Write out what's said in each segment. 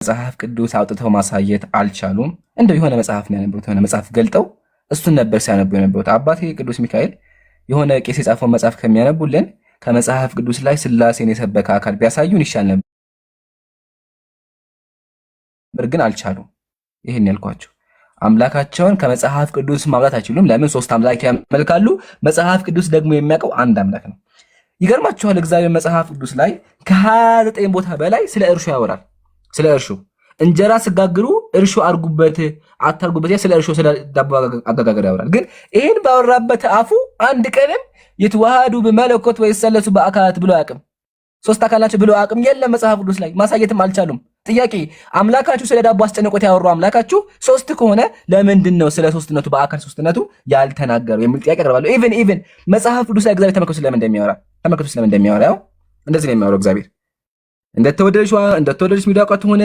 መጽሐፍ ቅዱስ አውጥተው ማሳየት አልቻሉም። እንደው የሆነ መጽሐፍ ነው ያነበቡት፣ የሆነ መጽሐፍ ገልጠው እሱን ነበር ሲያነቡ የነበሩት። አባቴ ቅዱስ ሚካኤል የሆነ ቄስ የጻፈውን መጽሐፍ ከሚያነቡልን ከመጽሐፍ ቅዱስ ላይ ሥላሴን የሰበከ አካል ቢያሳዩን ይሻል ነበር፣ ግን አልቻሉም። ይሄን ያልኳቸው አምላካቸውን ከመጽሐፍ ቅዱስ ማምጣት አይችሉም። ለምን? ሶስት አምላክ ያመልካሉ። መጽሐፍ ቅዱስ ደግሞ የሚያውቀው አንድ አምላክ ነው። ይገርማችኋል፣ እግዚአብሔር መጽሐፍ ቅዱስ ላይ ከ29 ቦታ በላይ ስለ እርሾ ያወራል። ስለ እርሾ እንጀራ ስጋግሩ እርሾ አርጉበት አታርጉበት፣ ስለ እርሾ ስለ ዳቦ አጋጋገር ያወራል። ግን ይሄን ባወራበት አፉ አንድ ቀንም ይትዋሃዱ በመለኮት ወይሰለሱ በአካላት ብሎ አያውቅም። ሶስት አካል ናቸው ብሎ አያውቅም። የለም መጽሐፍ ቅዱስ ላይ ማሳየትም አልቻሉም። ጥያቄ፣ አምላካችሁ ስለ ዳቦ አስጨንቆት ያወራው አምላካችሁ ሶስት ከሆነ ለምንድን ነው ስለ ሶስትነቱ በአካል ሶስትነቱ ያልተናገረው የሚል ጥያቄ ያቀርባሉ። ኢቭን መጽሐፍ ቅዱስ ላይ እግዚአብሔር ተመልከቱ ስለምን እንደሚያወራ ያው እንደዚህ ነው የሚያወራው። እግዚአብሔር እንደተወደደች ሚዳቋ ሆነ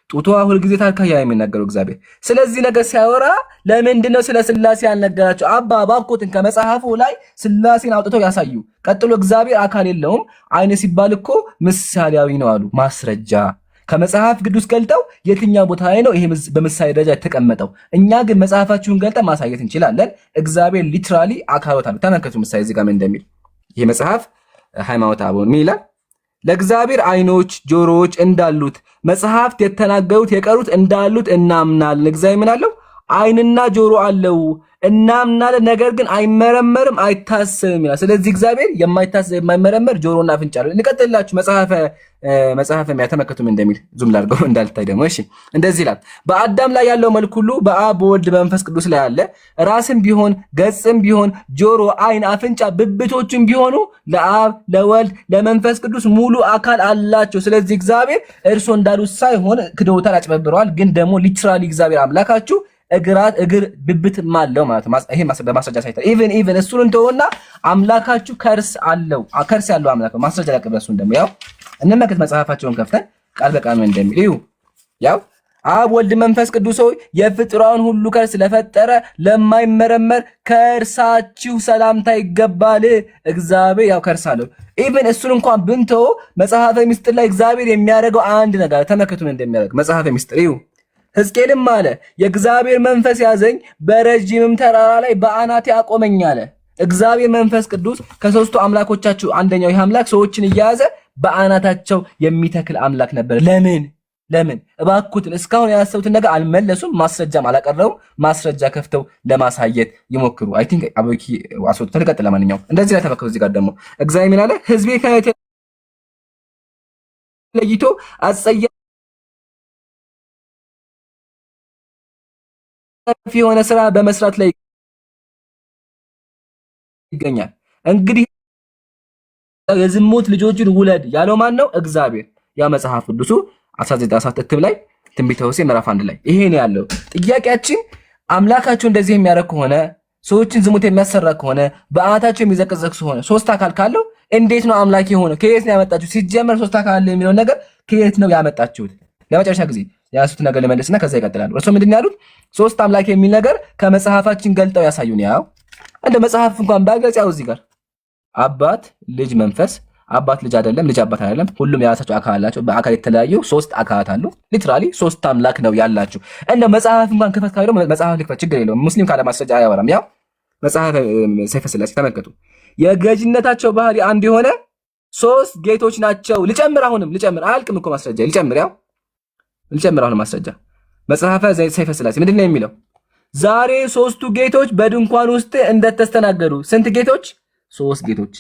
ጡቷ ሁልጊዜ ታርካ ያ የሚናገረው እግዚአብሔር። ስለዚህ ነገር ሲያወራ ለምንድን ነው ስለ ሥላሴ ያልነገራቸው? አባ ባኮትን ከመጽሐፉ ላይ ሥላሴን አውጥተው ያሳዩ። ቀጥሎ እግዚአብሔር አካል የለውም አይነ ሲባል እኮ ምሳሌያዊ ነው አሉ። ማስረጃ ከመጽሐፍ ቅዱስ ገልጠው የትኛው ቦታ ላይ ነው ይሄ በምሳሌ ደረጃ የተቀመጠው? እኛ ግን መጽሐፋችሁን ገልጠን ማሳየት እንችላለን። እግዚአብሔር ሊትራሊ አካሎት አሉ። ተመልከቱ ምሳሌ እዚህ ጋር ምን እንደሚል ይሄ መጽሐፍ ሃይማኖተ አበው ምን ይላል? ለእግዚአብሔር አይኖች ጆሮዎች እንዳሉት መጽሐፍት የተናገሩት የቀሩት እንዳሉት እናምናለን። እግዚአብሔር ምን አለው? አይንና ጆሮ አለው እናምናለን፣ ነገር ግን አይመረመርም አይታሰብም ይላል። ስለዚህ እግዚአብሔር የማይታሰብ የማይመረመር ጆሮና አፍንጫ አለው። እንቀጥላችሁ መጽሐፈ ተመልከቱም እንደሚል ዙም ላድርገው እንዳልታይ ደግሞ። እሺ እንደዚህ ይላል፣ በአዳም ላይ ያለው መልክ ሁሉ በአብ በወልድ በመንፈስ ቅዱስ ላይ አለ። ራስም ቢሆን ገጽም ቢሆን ጆሮ፣ አይን፣ አፍንጫ፣ ብብቶችም ቢሆኑ ለአብ ለወልድ ለመንፈስ ቅዱስ ሙሉ አካል አላቸው። ስለዚህ እግዚአብሔር እርሶ እንዳሉት ሳይሆን ክደውታል፣ አጭበርብረዋል። ግን ደግሞ ሊትራሊ እግዚአብሔር አምላካችሁ እግር ብብትም አለው ማለት ነው። ይሄ በማስረጃ ሳይታል ኢቭን እሱን እንተውና አምላካችሁ ከርስ አለው። ከርስ ያለው አምላክ ነው። ማስረጃ ያቀበሱን ደግሞ ያው እንመልከት። መጽሐፋቸውን ከፍተን ቃል በቃል ምን እንደሚል እዩ። ያው አብ ወልድ መንፈስ ቅዱስ ሆይ የፍጥሯን ሁሉ ከርስ ለፈጠረ ለማይመረመር ከርሳችሁ ሰላምታ ይገባል። እግዚአብሔር ያው ከርስ አለው። ኢቭን እሱን እንኳን ብንተው መጽሐፈ ምስጢር ላይ እግዚአብሔር የሚያደርገው አንድ ነገር ተመልከቱ ምን እንደሚያደርግ መጽሐፈ ምስጢር እዩ። ሕዝቅኤልም አለ የእግዚአብሔር መንፈስ ያዘኝ በረጅምም ተራራ ላይ በአናቴ አቆመኝ አለ። እግዚአብሔር መንፈስ ቅዱስ ከሶስቱ አምላኮቻችሁ አንደኛው ይህ አምላክ ሰዎችን እየያዘ በአናታቸው የሚተክል አምላክ ነበር። ለምን እባክዎትን እስካሁን ያሰቡትን ነገር አልመለሱም። ማስረጃም አላቀረቡም። ማስረጃ ከፍተው ለማሳየት ይሞክሩ። አይ ቲንክ አብኪ አስወጡ ተልቀጥ። ለማንኛውም እንደዚህ ላይ ተመከሩ። እዚህ ጋር ደግሞ እግዚአብሔር ምን አለ? ሕዝቤ ከእኔ ለይቶ አጸያ የሆነ ስራ በመስራት ላይ ይገኛል። እንግዲህ የዝሙት ልጆችን ውለድ ያለው ማን ነው? እግዚአብሔር። ያ መጽሐፍ ቅዱሱ 19 እትም ላይ ትንቢተ ሆሴዕ ምዕራፍ 1 ላይ ይሄ ነው ያለው። ጥያቄያችን አምላካቸው እንደዚህ የሚያደርግ ከሆነ ሰዎችን ዝሙት የሚያሰራ ከሆነ በአናታቸው የሚዘቀዘቅ ከሆነ ሶስት አካል ካለው እንዴት ነው አምላክ የሆነው? ከየት ነው ያመጣችሁት? ሲጀመር ሶስት አካል አለ የሚለው ነገር ከየት ነው ያመጣችሁት? ለመጨረሻ ጊዜ ያሱት ነገር ለመለስና ከዛ ይቀጥላሉ። እርሱ ምንድን ያሉት? ሶስት አምላክ የሚል ነገር ከመጽሐፋችን ገልጠው ያሳዩን። ያው እንደ መጽሐፍ እንኳን ባገጽ ያው እዚህ ጋር አባት ልጅ መንፈስ፣ አባት ልጅ አይደለም፣ ልጅ አባት አይደለም። ሁሉም የራሳቸው አካል አላቸው። በአካል የተለያዩ ሶስት አካላት አሉ። ሊትራሊ ሶስት አምላክ ነው ያላችሁ። እንደ መጽሐፍ እንኳን ክፈት ካለው መጽሐፍ ልክፈት ችግር የለውም። ሙስሊም ካለ ማስረጃ አያወራም። ያው መጽሐፍ ሰይፈ ሥላሴ ተመልከቱ። የገዥነታቸው ባህሪ አንድ የሆነ ሶስት ጌቶች ናቸው። ልጨምር አያልቅም እኮ ማስረጃ ልጨምር አሁን ማስረጃ መጽሐፈ ሰይፈ ሥላሴ ምንድን ነው የሚለው? ዛሬ ሶስቱ ጌቶች በድንኳን ውስጥ እንደተስተናገዱ። ስንት ጌቶች? ሶስት ጌቶች።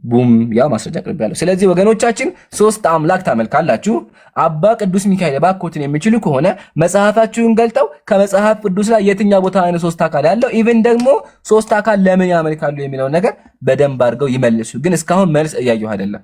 ቡም ያው ማስረጃ አቅርቤያለሁ። ስለዚህ ወገኖቻችን ሶስት አምላክ ታመልካላችሁ። አባ ቅዱስ ሚካኤል ባኮትን የሚችሉ ከሆነ መጽሐፋችሁን ገልጠው ከመጽሐፍ ቅዱስ ላይ የትኛው ቦታ አይነ ሶስት አካል ያለው ኢቭን ደግሞ ሶስት አካል ለምን ያመልካሉ የሚለው ነገር በደንብ አድርገው ይመልሱ። ግን እስካሁን መልስ እያየሁ አይደለም።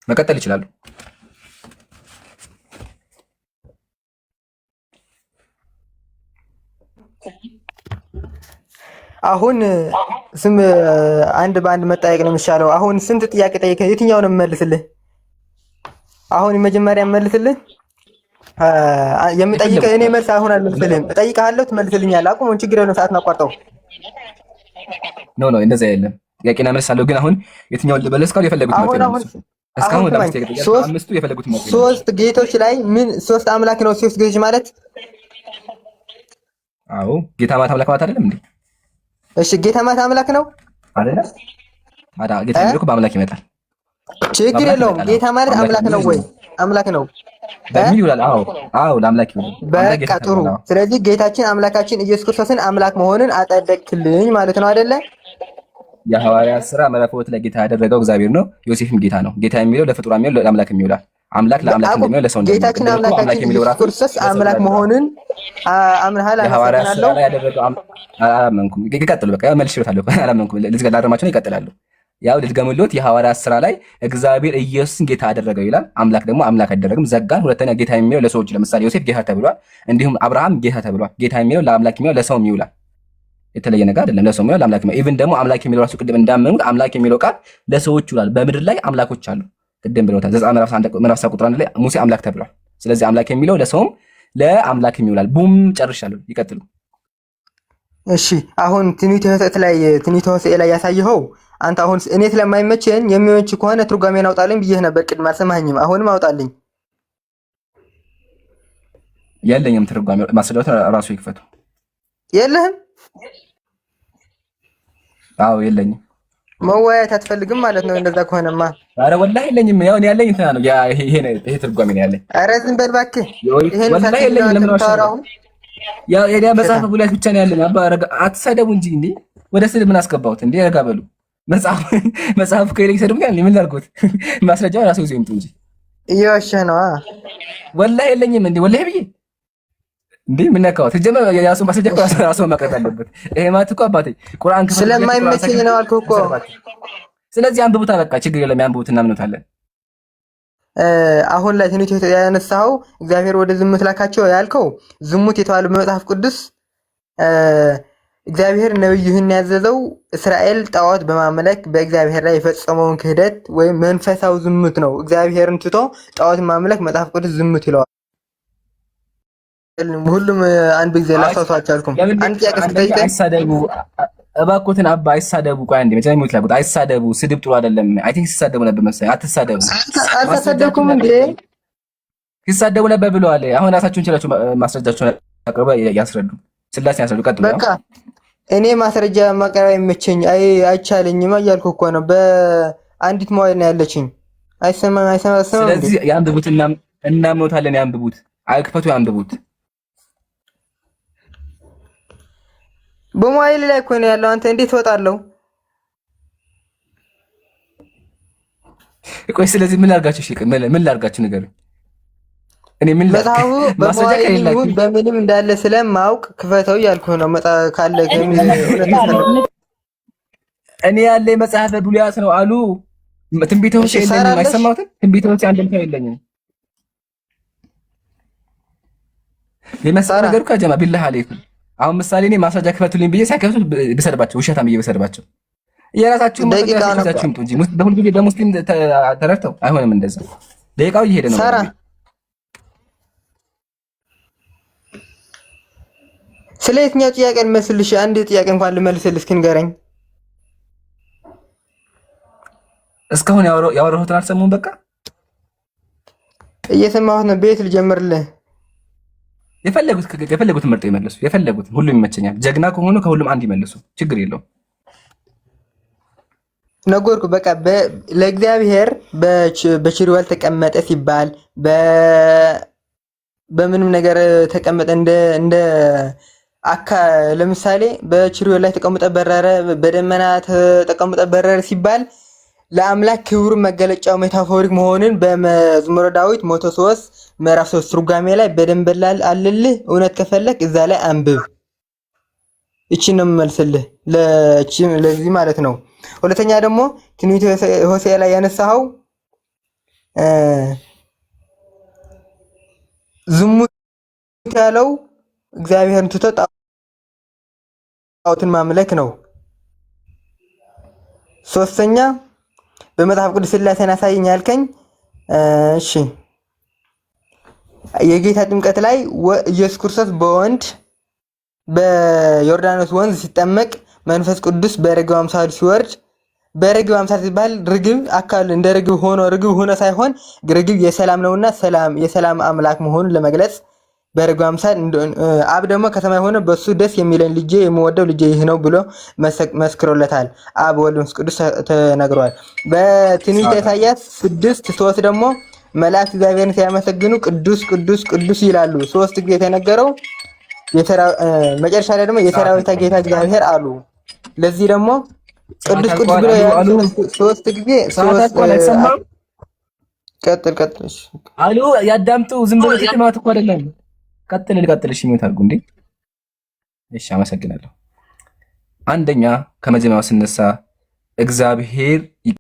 መቀጠል ይችላሉ። አሁን ስም አንድ በአንድ መጠየቅ ነው የሚሻለው። አሁን ስንት ጥያቄ ጠይቀህ የትኛውን መልስልህ? አሁን መጀመሪያ መልስልህ። የምጠይቀህ እኔ መልስ አሁን አልመልስልህም። እጠይቅሃለሁ፣ ትመልስልኛለህ። አቁም፣ ችግር የለውም። ሰዓት ማቋርጠው ኖ እንደዛ የለም። ጥያቄና መልስ አለው። ግን አሁን የትኛውን ልበል? እስካሁን የፈለጉት ነው። እስካሁን ወደ አምስቱ የፈለጉት ነው። ሶስት ጌቶች ላይ ምን ሶስት አምላክ ነው? ሶስት ጌቶች ማለት አዎ ጌታ ማለት አምላክ ማለት አይደለም እንዴ? እሺ ጌታ ማለት አምላክ ነው አይደለ? ታዲያ ጌታ የሚለው በአምላክ ይመጣል። ችግር የለውም። ጌታ ማለት አምላክ ነው ወይ? አምላክ ነው በሚል ይውላል። አዎ ለአምላክ ይውላል። በቃ ጥሩ። ስለዚህ ጌታችን አምላካችን ኢየሱስ ክርስቶስን አምላክ መሆኑን አጠደቅልኝ ማለት ነው አይደለ? የሐዋርያት ሥራ ምዕራፍ 2 ላይ ጌታ ያደረገው እግዚአብሔር ነው። ዮሴፍም ጌታ ነው። ጌታ የሚለው ለፍጡራን የሚለው ለአምላክ የሚውላል። አምላክ ለአምላክ እንደሚለው ለሰው እንደሚለው ጌታችን አምላካችን ኢየሱስ ክርስቶስ አምላክ መሆኑን አምናሃል? የሐዋርያት ሥራ ላይ ያደረገው አላመንኩም። ይቀጥሉ። በቃ መልሼታለሁ። አላመንኩም። ለዚህ ጋር ላረማቸው ነው። ይቀጥላሉ። ያው ልትገምሉት የሐዋርያት ሥራ ላይ እግዚአብሔር ኢየሱስን ጌታ አደረገው ይላል። አምላክ ደግሞ አምላክ አይደረግም። ዘጋን። ሁለተኛ ጌታ የሚለው ለሰዎች ለምሳሌ ዮሴፍ ጌታ ተብሏል። እንዲሁም አብርሃም ጌታ ተብሏል። ጌታ የሚለው ለአምላክ የሚለው ለሰው ይውላል። የተለየ ነገር አይደለም። ለሰው የሚለው ለአምላክ የሚለው ኢቭን ደግሞ አምላክ የሚለው ራሱ ቅድም እንዳመኑት አምላክ የሚለው ቃል ለሰዎች ይውላል። በምድር ላይ አምላኮች አሉ። ቅድም ብለውታል። ዘጸአት ምዕራፍ 1 ቁጥር 1 ላይ ሙሴ አምላክ ተብሏል። ስለዚህ አምላክ የሚለው ለሰውም ለአምላክ ይውላል። ቡም ጨርሻለሁ። ይቀጥሉ። እሺ አሁን ትንቢተ ሆሴዕ ላይ ያሳየኸው አንተ አሁን እኔ ስለማይመቸኝ የሚመች ከሆነ ትርጓሜን አውጣልኝ ብዬህ ነበር። ቅድም አልሰማኸኝም። አሁንም አውጣልኝ። የለኝም ትርጓሜ። ማስረጃው ራሱ ይክፈቱ። የለህም? አዎ የለኝም። መወያየት አትፈልግም ማለት ነው። እንደዛ ከሆነማ ኧረ ወላሂ የለኝም። ያው እኔ ያለኝ እንትና ነው። ይሄ ትርጓሜ ነው ያለኝ። ኧረ ዝም በል እባክህ። ወላሂ የለኝም። ለምን ነው ያው የዲያ መጽሐፍ ብላት ብቻ ነው ያለኝ። አባ አትሰደቡ እንጂ እንዴ! ወደ ስድብ ምን አስገባሁት እንዴ? ረጋ በሉ። መጽሐፍ ከሌለኝ ሰድቡኛል። ምን ላድርጎት? ማስረጃው ራሱ ይዘው ይምጡ እንጂ እየዋሸህ ነው። ወላሂ የለኝም እንዴ! ወላሂ ብዬ እንዴ ምን ነካው? ተጀመረ ያሱ ማስረጃ ራሱ ማቅረብ አለበት። ይሄ ማለት እኮ አባቴ ቁርአን ክፍል ስለማይመቸኝ ነው አልኩህ እኮ። ስለዚህ አንብቡት፣ በቃ ችግር የለም። ያንብቡት፣ እናምኑታለን። አሁን ላይ ትንቢት ያነሳኸው እግዚአብሔር ወደ ዝሙት ላካቸው ያልከው ዝሙት የተባለው በመጽሐፍ ቅዱስ እግዚአብሔር ነብዩን ያዘዘው እስራኤል ጣዖት በማምለክ በእግዚአብሔር ላይ የፈጸመውን ክህደት ወይም መንፈሳዊ ዝሙት ነው። እግዚአብሔርን ትቶ ጣዖት ማምለክ መጽሐፍ ቅዱስ ዝሙት ይለዋል። ሁሉም አንድ ጊዜ ላሳውሳችሁ አልኩም። አንድ ጥያቄ ስጠይቀኝ አይሳደቡ እባክዎትን፣ አባ አይሳደቡ። ቆይ አንዴ መቼም ይሞት ላቁት። አይሳደቡ፣ ስድብ ጥሩ አይደለም። አይ ቲንክ ሲሳደቡ ነበር መሰለኝ። አትሳደቡ። አልተሳደብኩም እንዴ? ሲሳደቡ ነበር ብለዋል። አሁን ራሳችሁን ችላችሁ ማስረጃችሁን አቅርበ ያስረዱ። ስላሴ ያስረዱ። ቀጥሉ። በቃ እኔ ማስረጃ ማቅረብ አይመቸኝ አይቻለኝም እያልኩ እኮ ነው። በአንዲት መዋዕል ነው ያለችኝ። አይሰማም። ስለዚህ ያንብቡት፣ እናምኖታለን። ያንብቡት፣ አይክፈቱ፣ ያንብቡት። በሞባይል ላይ እኮ ነው ያለው። አንተ እንዴት እወጣለሁ? ቆይ ስለዚህ ምን ላድርጋችሁ? እሺ ምን ላድርጋችሁ ንገሩኝ። እኔ ምን መጽሐፉ በሞባይል በምንም እንዳለ ስለማውቅ ክፈተው ያልኩህ ነው። ካለ እኔ ያለ መጽሐፈ ብሉያት ነው አሉ። ትንቢተ ሆሴዕ የለኝም። አይሰማሁትም። ትንቢተ ሆሴዕ አንድምታ የለኝም። የመሰለ ነገር እኮ ጀማ ቢላህ አለይኩም። አሁን ምሳሌ እኔ ማስረጃ ክፈቱልኝ ብዬ ሳይከፍቱ ብሰድባቸው ውሸታም ብዬ ብሰድባቸው የራሳችሁን ደቂቃችሁ ይምጡ እንጂ በሁሉ ጊዜ በሙስሊም ተረድተው አይሆንም። እንደዛ ደቂቃው እየሄደ ነው። ሰራ ስለ የትኛው ጥያቄ ልመልስልሽ? አንድ ጥያቄ እንኳን ልመልስልሽ እስኪ ንገረኝ። እስካሁን ያወራሁትን አልሰሙም። በቃ እየሰማሁት ነው። ቤት ልጀምርልህ። የፈለጉትን መርጠው ይመልሱ። የፈለጉትን ሁሉም ይመቸኛል። ጀግና ከሆኑ ከሁሉም አንድ ይመልሱ። ችግር የለውም። ነገርኩ። በቃ ለእግዚአብሔር በችርወል ተቀመጠ ሲባል በምንም ነገር ተቀመጠ እንደ ለምሳሌ በችርወል ላይ ተቀምጠ በረረ፣ በደመና ተቀምጠ በረረ ሲባል ለአምላክ ክብሩ መገለጫው ሜታፎሪክ መሆኑን በመዝሙረ ዳዊት 103 ምዕራፍ 3 ትርጓሜ ላይ በደንብ አለልህ። እውነት ከፈለክ እዛ ላይ አንብብ። እቺ ነው የምመልስልህ ለዚህ ማለት ነው። ሁለተኛ ደግሞ ትንቢተ ሆሴዕ ላይ ያነሳኸው ዝሙት ያለው እግዚአብሔርን ትቶ ጣዖትን ማምለክ ነው። ሶስተኛ በመጽሐፍ ቅዱስ ስላሴን አሳየኝ ያልከኝ፣ እሺ የጌታ ጥምቀት ላይ ኢየሱስ ክርስቶስ በወንድ በዮርዳኖስ ወንዝ ሲጠመቅ መንፈስ ቅዱስ በረግብ አምሳል ሲወርድ በርግብ አምሳል ሲባል ርግብ አካል እንደ ርግብ ሆኖ ሳይሆን ርግብ የሰላም ነውና የሰላም አምላክ መሆኑን ለመግለጽ በርግብ አምሳል አብ ደግሞ ከሰማይ ሆኖ በሱ ደስ የሚለኝ ልጄ የምወደው ልጄ ይህ ነው ብሎ መስክሮለታል። አብ ወልድ መንፈስ ቅዱስ ተነግሯል። በትንቢተ ኢሳይያስ 6:3 ደግሞ መላእክት እግዚአብሔርን ሲያመሰግኑ ቅዱስ ቅዱስ ቅዱስ ይላሉ። 3 ጊዜ የተነገረው መጨረሻ ላይ ደግሞ የሰራዊት ጌታ እግዚአብሔር አሉ። ለዚህ ደግሞ ቅዱስ ቅዱስ ብለው ያሉ 3 ጊዜ ቀጥል አሉ ያዳምጡ። ዝም ብሎ ትማት እኮ አይደለም። ቀጥል እሺ ምን ታርጉ እንዴ? እሺ አመሰግናለሁ። አንደኛ ከመጀመሪያው ስነሳ እግዚአብሔር